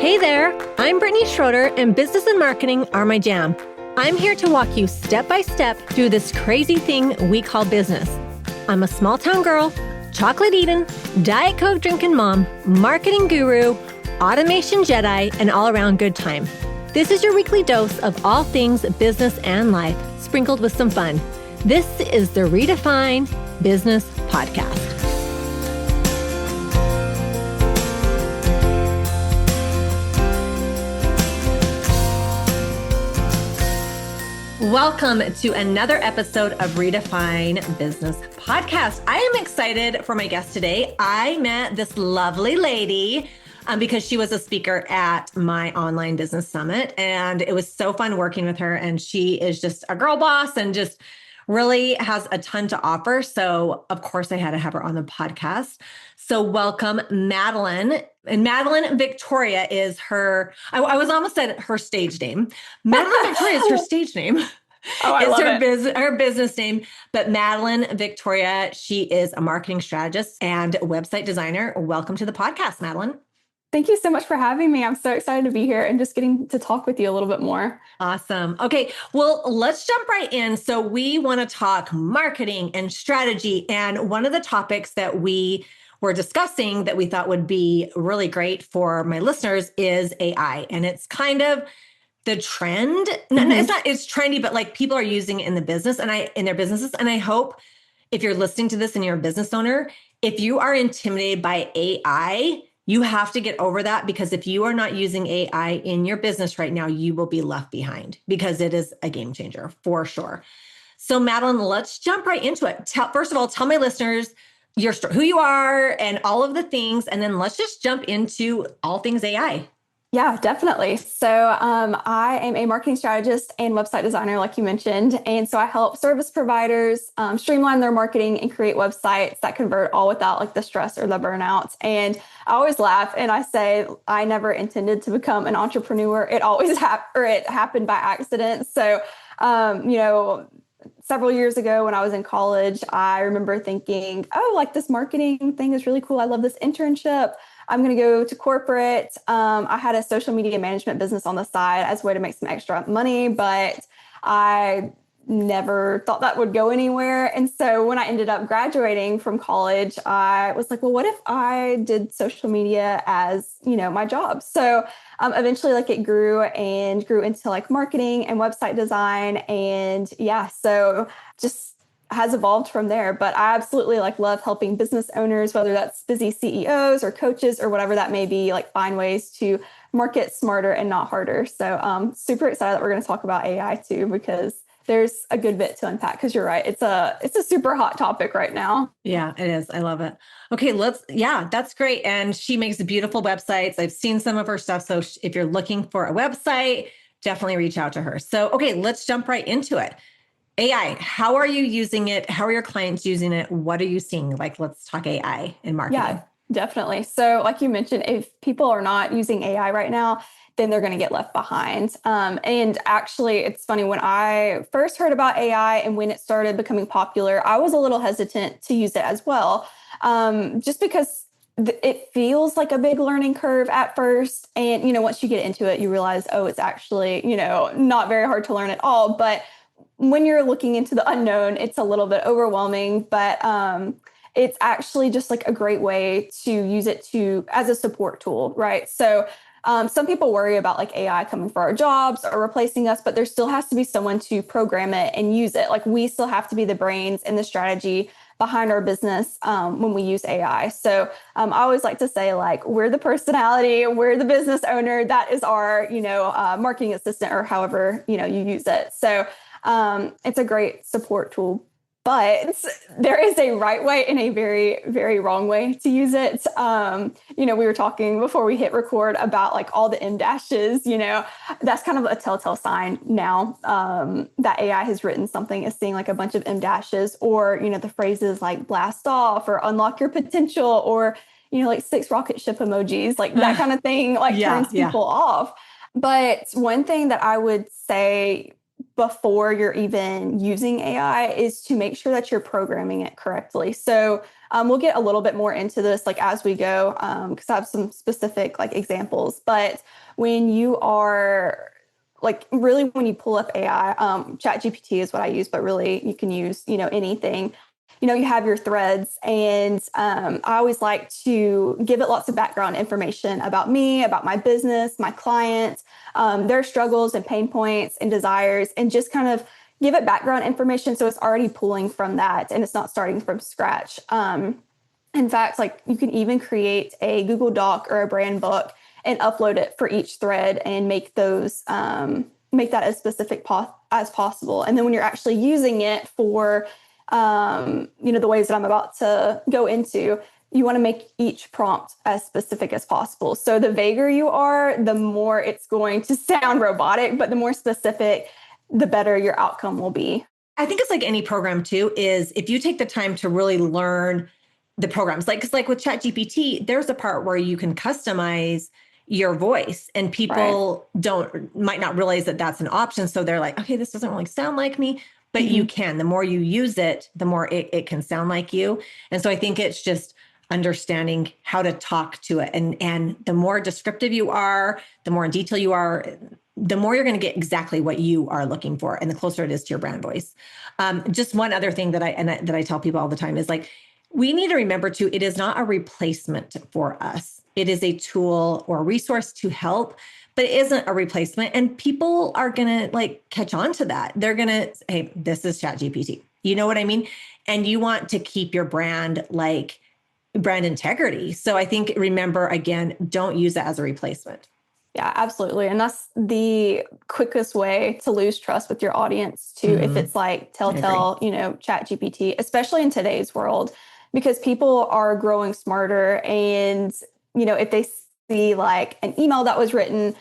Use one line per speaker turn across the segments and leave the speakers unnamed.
Hey there, I'm Brittany Schroeder, and business and marketing are my jam. I'm here to walk you step by step through this crazy thing we call business. I'm a small town girl, chocolate eating, Diet Coke drinking mom, marketing guru, automation Jedi, and all around good time. This is your weekly dose of all things business and life, sprinkled with some fun. This is the Redefine Business Podcast. Welcome to another episode of Redefine Business Podcast. I am excited for my guest today. I met this lovely lady because she was a speaker at my online business summit, and it was so fun working with her. And she is just a girl boss and just really has a ton to offer. So of course I had to have her on the podcast. So welcome, Madelyn. And Madelyn Victoria is her, I was almost at her stage name. Madelyn Victoria is her stage name.
Oh, I love it.
Her business name. But Madelyn Victoria, she is a marketing strategist and website designer. Welcome to the podcast, Madelyn.
Thank you so much for having me. I'm so excited to be here and just getting to talk with you a little bit more.
Awesome. Okay, well, let's jump right in. So we want to talk marketing and strategy. And one of the topics that we were discussing that we thought would be really great for my listeners is AI. And it's kind of the trend. It's trendy, but like people are using it in the business in their businesses. And I hope if you're listening to this and you're a business owner, if you are intimidated by AI, you have to get over that, because if you are not using AI in your business right now, you will be left behind, because it is a game changer for sure. So Madelyn, let's jump right into it. First of all, tell my listeners your story, who you are and all of the things, and then let's just jump into all things AI.
Yeah, definitely. So I am a marketing strategist and website designer, like you mentioned. And so I help service providers streamline their marketing and create websites that convert all without like the stress or the burnout. And I always laugh and I say, I never intended to become an entrepreneur. It always it happened by accident. So, several years ago when I was in college, I remember thinking, oh, like this marketing thing is really cool. I love this internship. I'm going to go to corporate. I had a social media management business on the side as a way to make some extra money, but I never thought that would go anywhere. And so when I ended up graduating from college, I was like, well, what if I did social media as, my job? So eventually it grew into like marketing and website design. And yeah, so just has evolved from there. But I absolutely love helping business owners, whether that's busy CEOs or coaches or whatever that may be, find ways to market smarter and not harder. So super excited that we're going to talk about AI too, because there's a good bit to unpack, because you're right. It's a super hot topic right now.
Yeah, it is. I love it. Okay, that's great. And she makes beautiful websites. I've seen some of her stuff. So if you're looking for a website, definitely reach out to her. So, okay, let's jump right into it. AI, how are you using it? How are your clients using it? What are you seeing? Let's talk AI in marketing.
Yeah, definitely. So like you mentioned, if people are not using AI right now, then they're going to get left behind. And actually, it's funny, when I first heard about AI and when it started becoming popular, I was a little hesitant to use it as well, just because it feels like a big learning curve at first. And, once you get into it, you realize, oh, it's actually, not very hard to learn at all. But when you're looking into the unknown, it's a little bit overwhelming, but it's actually just a great way to use it as a support tool, right? So some people worry about AI coming for our jobs or replacing us, but there still has to be someone to program it and use it. We still have to be the brains and the strategy behind our business when we use AI. So I always like to say, we're the personality, we're the business owner. That is our, marketing assistant, or however, you use it. So it's a great support tool, but there is a right way and a very, very wrong way to use it. We were talking before we hit record about all the M dashes, that's kind of a telltale sign now that AI has written something, is seeing a bunch of M dashes, or, the phrases like blast off or unlock your potential, or, 6 rocket ship emojis, that kind of thing, turns people off. But one thing that I would say before you're even using AI is to make sure that you're programming it correctly. So we'll get a little bit more into this like as we go, because I have some specific like examples. But when you are like really when you pull up AI, ChatGPT is what I use, but really you can use, anything. You have your threads, and I always like to give it lots of background information about me, about my business, my clients, their struggles and pain points and desires, and just kind of give it background information so it's already pulling from that and it's not starting from scratch. In fact, like you can even create a Google Doc or a brand book and upload it for each thread and make those make that as specific as possible. And then when you're actually using it for the ways that I'm about to go into, you want to make each prompt as specific as possible. So the vaguer you are, the more it's going to sound robotic, but the more specific, the better your outcome will be.
I think it's like any program too, is if you take the time to really learn the programs, cause like with ChatGPT, there's a part where you can customize your voice, and people might not realize that that's an option. So they're like, okay, this doesn't really sound like me. But you can, the more you use it, the more it can sound like you. And so I think it's just understanding how to talk to it. And the more descriptive you are, the more in detail you are, the more you're going to get exactly what you are looking for. And the closer it is to your brand voice. Just one other thing that I tell people all the time is like, we need to remember too, it is not a replacement for us. It is a tool or resource to help, but it isn't a replacement. And people are going to like catch on to that. They're going to, hey, this is ChatGPT. You know what I mean? And you want to keep your brand integrity. So I think, remember, again, don't use it as a replacement.
Yeah, absolutely. And that's the quickest way to lose trust with your audience too. If it's like telltale, ChatGPT, especially in today's world, because people are growing smarter. And, if they see like an email that was written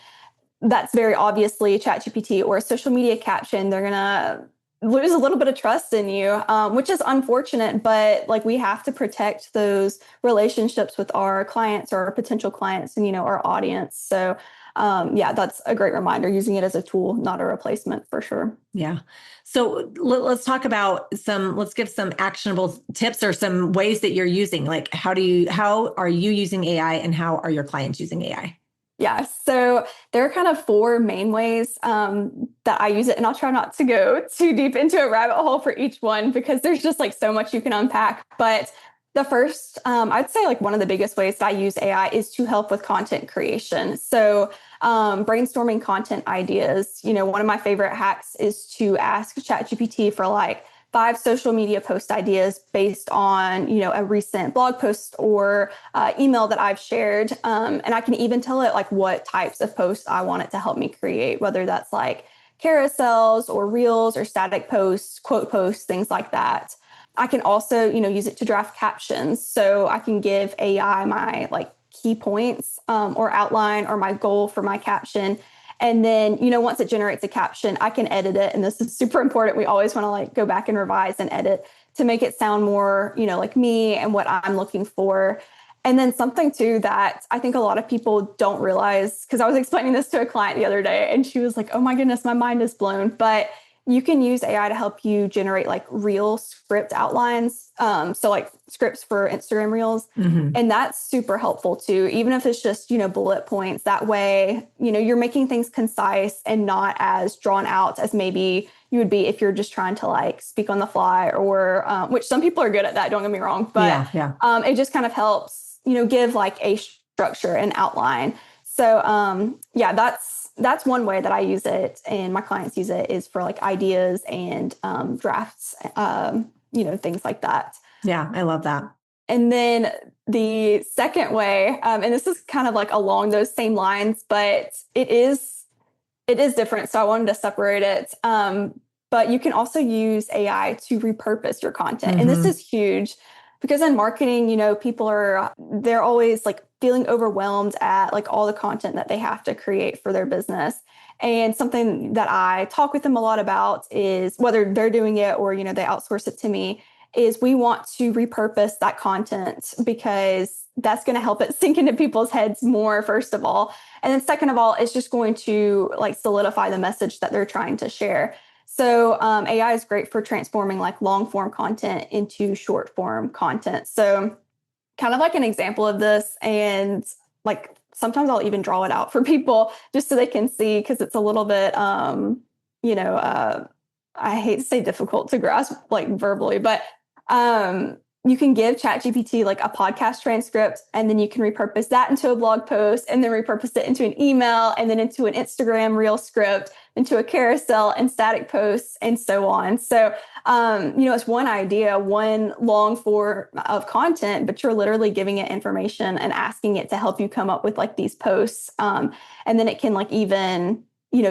that's very obviously ChatGPT or a social media caption, they're going to lose a little bit of trust in you, which is unfortunate. But like we have to protect those relationships with our clients or our potential clients and, our audience. So that's a great reminder, using it as a tool, not a replacement for sure.
Yeah. So let's talk about let's give some actionable tips or some ways that you're using, like how are you using AI and how are your clients using AI?
Yeah, so there are kind of four main ways that I use it, and I'll try not to go too deep into a rabbit hole for each one because there's just like so much you can unpack. But the first, I'd say like one of the biggest ways that I use AI is to help with content creation. So brainstorming content ideas. One of my favorite hacks is to ask ChatGPT for like 5 social media post ideas based on, a recent blog post or email that I've shared. And I can even tell it like what types of posts I want it to help me create, whether that's like carousels or reels or static posts, quote posts, things like that. I can also, use it to draft captions. So I can give AI my like key points or outline or my goal for my caption. And then, once it generates a caption, I can edit it. And this is super important. We always want to like go back and revise and edit to make it sound more, like me and what I'm looking for. And then something too that I think a lot of people don't realize, because I was explaining this to a client the other day and she was like, oh my goodness, my mind is blown. But you can use AI to help you generate like reel script outlines. So like scripts for Instagram reels. And that's super helpful too, even if it's just, bullet points. That way, you're making things concise and not as drawn out as maybe you would be if you're just trying to like speak on the fly or which some people are good at that, don't get me wrong. But it just kind of helps, give like a structure and outline. So that's one way that I use it and my clients use it is for like ideas and drafts, things like that.
Yeah, I love that.
And then the second way, and this is kind of like along those same lines, but it is different. So I wanted to separate it. But you can also use AI to repurpose your content. And this is huge because in marketing, they're always like feeling overwhelmed at like all the content that they have to create for their business. And something that I talk with them a lot about is whether they're doing it or, they outsource it to me, is we want to repurpose that content because that's going to help it sink into people's heads more, first of all. And then second of all, it's just going to like solidify the message that they're trying to share. So AI is great for transforming like long form content into short form content. So kind of like an example of this, and like sometimes I'll even draw it out for people just so they can see, because it's a little bit you know I hate to say difficult to grasp like verbally, but you can give ChatGPT like a podcast transcript, and then you can repurpose that into a blog post, and then repurpose it into an email, and then into an Instagram reel script, into a carousel and static posts, and so on. So, it's one idea, one long form of content, but you're literally giving it information and asking it to help you come up with like these posts. And then it can like even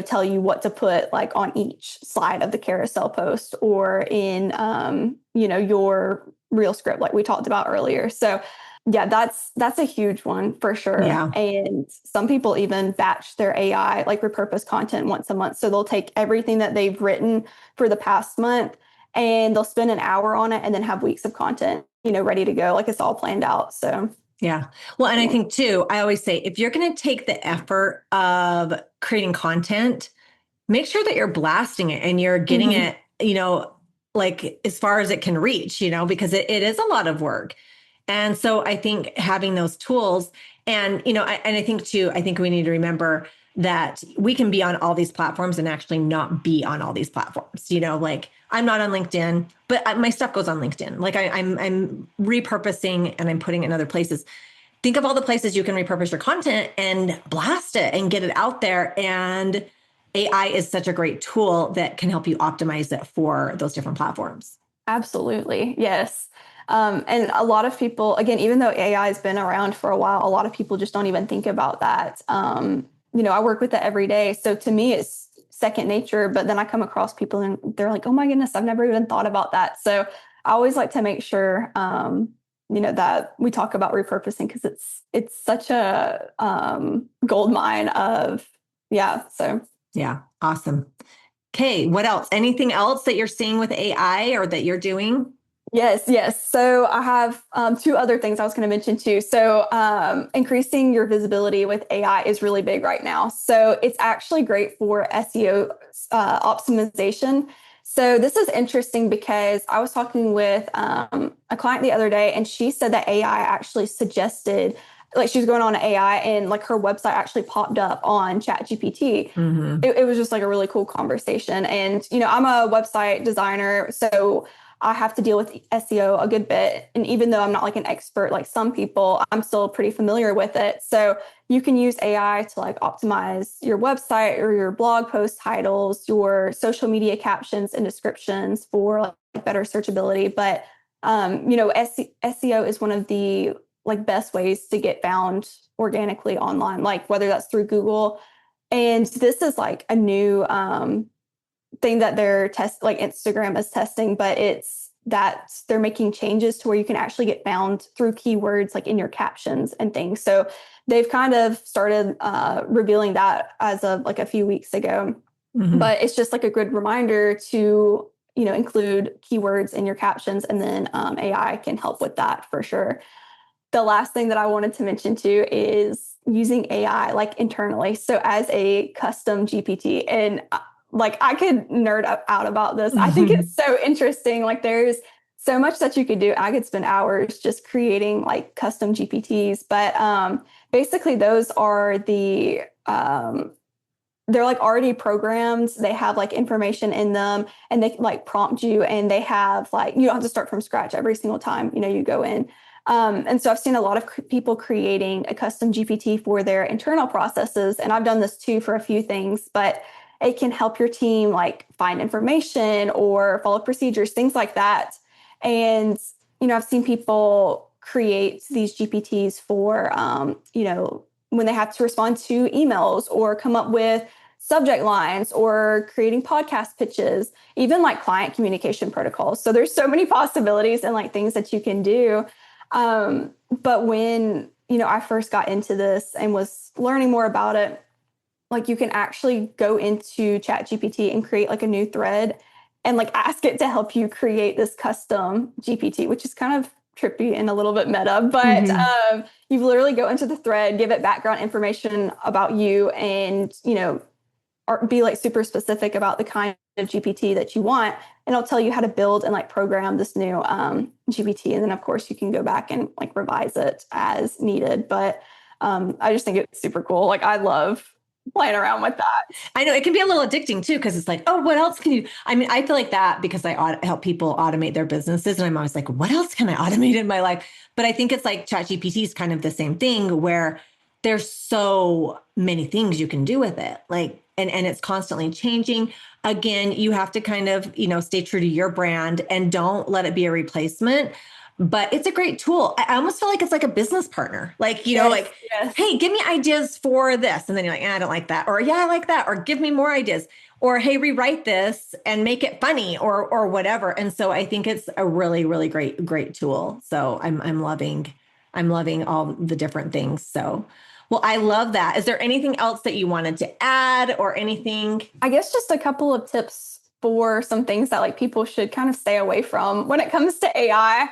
tell you what to put like on each slide of the carousel post, or in, your real script, like we talked about earlier. So yeah, that's a huge one for sure.
Yeah.
And some people even batch their AI, like repurpose content once a month. So they'll take everything that they've written for the past month, and they'll spend an hour on it, and then have weeks of content, ready to go. Like it's all planned out. So
yeah. Well, and I think too, I always say, if you're going to take the effort of creating content, make sure that you're blasting it and you're getting it, like as far as it can reach, because it is a lot of work. And so I think having those tools, and, I think too, I think we need to remember that we can be on all these platforms and actually not be on all these platforms. Like I'm not on LinkedIn, but my stuff goes on LinkedIn. Like I'm repurposing and I'm putting it in other places. Think of all the places you can repurpose your content and blast it and get it out there. And AI is such a great tool that can help you optimize it for those different platforms.
absolutely. Yes. And a lot of people, again, even though AI has been around for a while, a lot of people just don't even think about that. I work with it every day. So to me, it's second nature, but then I come across people and they're like, oh my goodness, I've never even thought about that. So I always like to make sure, that we talk about repurposing, because it's such a gold mine of, yeah. So
Yeah. Awesome. Okay. What else? Anything else that you're seeing with AI or that you're doing?
Yes. So I have two other things I was going to mention too. So increasing your visibility with AI is really big right now. So it's actually great for SEO optimization. So this is interesting because I was talking with a client the other day, and she said that AI actually suggested, like she was going on AI and like her website actually popped up on ChatGPT.
Mm-hmm.
It was just like a really cool conversation. And, I'm a website designer, so I have to deal with SEO a good bit. And even though I'm not like an expert like some people, I'm still pretty familiar with it. So you can use AI to like optimize your website or your blog post titles, your social media captions and descriptions for like better searchability. But, SEO is one of the like best ways to get found organically online, like whether that's through Google. And this is like a new thing that they're like Instagram is testing, but it's that they're making changes to where you can actually get found through keywords like in your captions and things. So they've kind of started revealing that as of like a few weeks ago.
Mm-hmm.
But it's just like a good reminder to include keywords in your captions, and then AI can help with that for sure. The last thing that I wanted to mention too is using AI like internally. So as a custom GPT, and like I could nerd out about this. I think it's so interesting. Like there's so much that you could do. I could spend hours just creating like custom GPTs, but basically those are they're like already programmed. They have like information in them, and they like prompt you, and they have like, you don't have to start from scratch every single time, you go in. And so I've seen a lot of people creating a custom GPT for their internal processes. And I've done this too for a few things, but it can help your team like find information or follow procedures, things like that. And, I've seen people create these GPTs for, when they have to respond to emails or come up with subject lines or creating podcast pitches, even like client communication protocols. So there's so many possibilities and like things that you can do. But when, I first got into this and was learning more about it, like you can actually go into ChatGPT and create like a new thread and like ask it to help you create this custom GPT, which is kind of trippy and a little bit meta, but you literally go into the thread, give it background information about you, and, or be like super specific about the kind GPT that you want, and it'll tell you how to build and like program this new GPT. And then of course you can go back and like revise it as needed. But I just think it's super cool. Like I love playing around with that.
I know it can be a little addicting too, because it's like, oh, what else can you? I mean, I feel like that because I help people automate their businesses, and I'm always like, what else can I automate in my life? But I think it's like ChatGPT is kind of the same thing, where there's so many things you can do with it, like, and it's constantly changing. Again, you have to kind of, stay true to your brand and don't let it be a replacement. But it's a great tool. I almost feel like it's like a business partner. Like,
Yes.
hey, give me ideas for this. And then you're like, I don't like that. Or yeah, I like that. Or give me more ideas. Or, hey, rewrite this and make it funny or whatever. And so I think it's a really, really great tool. So I'm loving all the different things. So, well, I love that. Is there anything else that you wanted to add or anything?
I guess just a couple of tips for some things that like people should kind of stay away from when it comes to AI.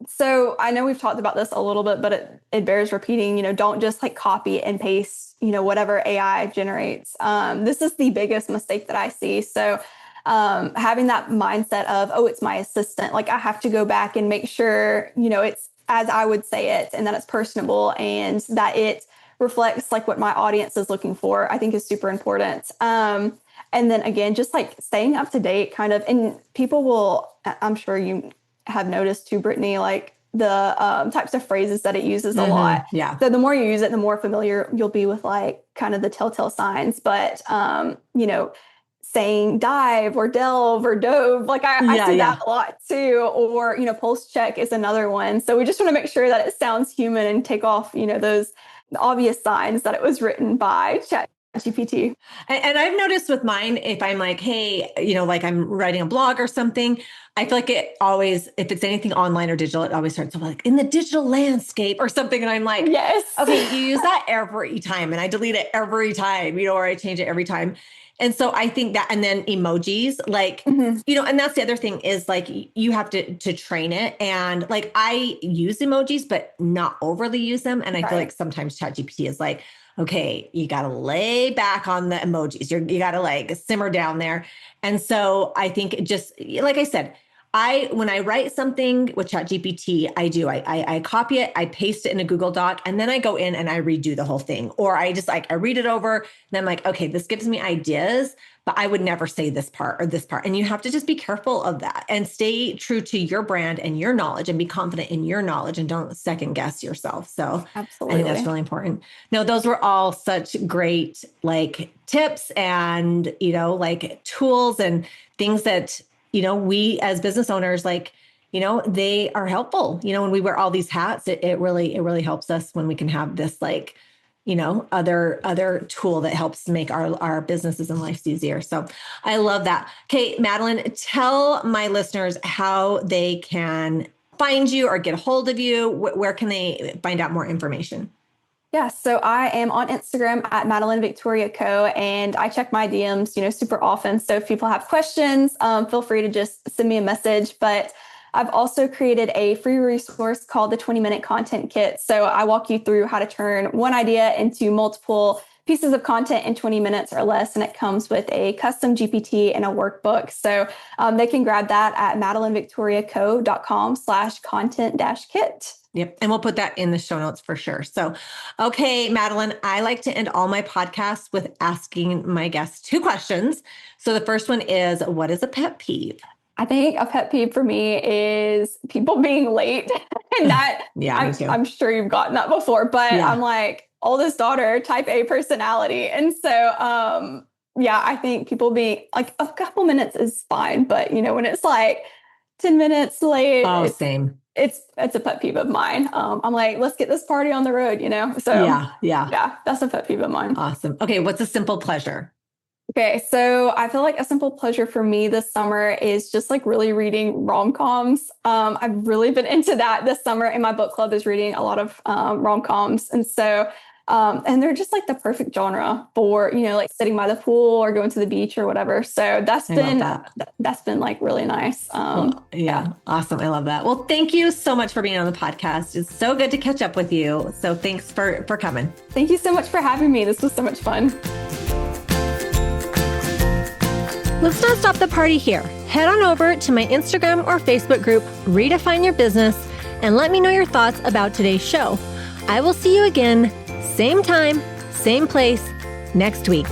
So I know we've talked about this a little bit, but it bears repeating, don't just like copy and paste, whatever AI generates. This is the biggest mistake that I see. So having that mindset of, oh, it's my assistant, like I have to go back and make sure, it's as I would say it, and that it's personable and that it reflects like what my audience is looking for, I think is super important. And then again, just like staying up to date kind of, and people will, I'm sure you have noticed too, Brittany, like the types of phrases that it uses a lot.
Yeah.
So the more you use it, the more familiar you'll be with like kind of the telltale signs. But, saying dive or delve or dove, like I see that a lot too. Or, pulse check is another one. So we just want to make sure that it sounds human and take off, those obvious signs that it was written by ChatGPT.
And I've noticed with mine, if I'm like, hey, like I'm writing a blog or something, I feel like it always, if it's anything online or digital, it always starts with like in the digital landscape or something. And I'm like,
yes,
okay, you use that every time. And I delete it every time, or I change it every time. And so I think that, and then emojis, like, and that's the other thing is like, you have to train it. And like, I use emojis, but not overly use them. And I feel like sometimes ChatGPT is like, okay, you got to lay back on the emojis. You got to like simmer down there. And so I think just like I said, when I write something with ChatGPT, I copy it, I paste it in a Google Doc, and then I go in and I redo the whole thing. Or I just like, I read it over and I'm like, okay, this gives me ideas, but I would never say this part or this part. And you have to just be careful of that and stay true to your brand and your knowledge and be confident in your knowledge and don't second guess yourself. So
absolutely,
I think that's really important. No, those were all such great like tips and, like tools and things that, we as business owners, like, they are helpful, when we wear all these hats, it really helps us when we can have this like, other tool that helps make our businesses and lives easier. So I love that. Okay, Madelyn, tell my listeners how they can find you or get a hold of you. Where can they find out more information?
Yeah, so I am on Instagram at Madelyn Victoria Co. And I check my DMs, super often. So if people have questions, feel free to just send me a message. But I've also created a free resource called the 20-Minute Content Kit. So I walk you through how to turn one idea into multiple pieces of content in 20 minutes or less. And it comes with a custom GPT and a workbook. So they can grab that at madelynvictoriaco.com/content-kit.
Yep. And we'll put that in the show notes for sure. So, okay, Madelyn, I like to end all my podcasts with asking my guests 2 questions. So the first one is, what is a pet peeve?
I think a pet peeve for me is people being late. And that,
me too.
I'm sure you've gotten that before, but I'm like, oldest daughter, type A personality. And so, I think people being like a couple minutes is fine. But, when it's like 10 minutes late.
Oh, same.
It's a pet peeve of mine. I'm like, let's get this party on the road, So yeah, that's a pet peeve of mine.
Awesome. Okay. What's a simple pleasure?
Okay. So I feel like a simple pleasure for me this summer is just like really reading rom-coms. I've really been into that this summer, and my book club is reading a lot of rom-coms. And so and they're just like the perfect genre for, like sitting by the pool or going to the beach or whatever. So that's been like really nice.
Awesome. I love that. Well, thank you so much for being on the podcast. It's so good to catch up with you. So thanks for coming.
Thank you so much for having me. This was so much fun.
Let's not stop the party here. Head on over to my Instagram or Facebook group, Redefine Your Business, and let me know your thoughts about today's show. I will see you again, same time, same place, next week.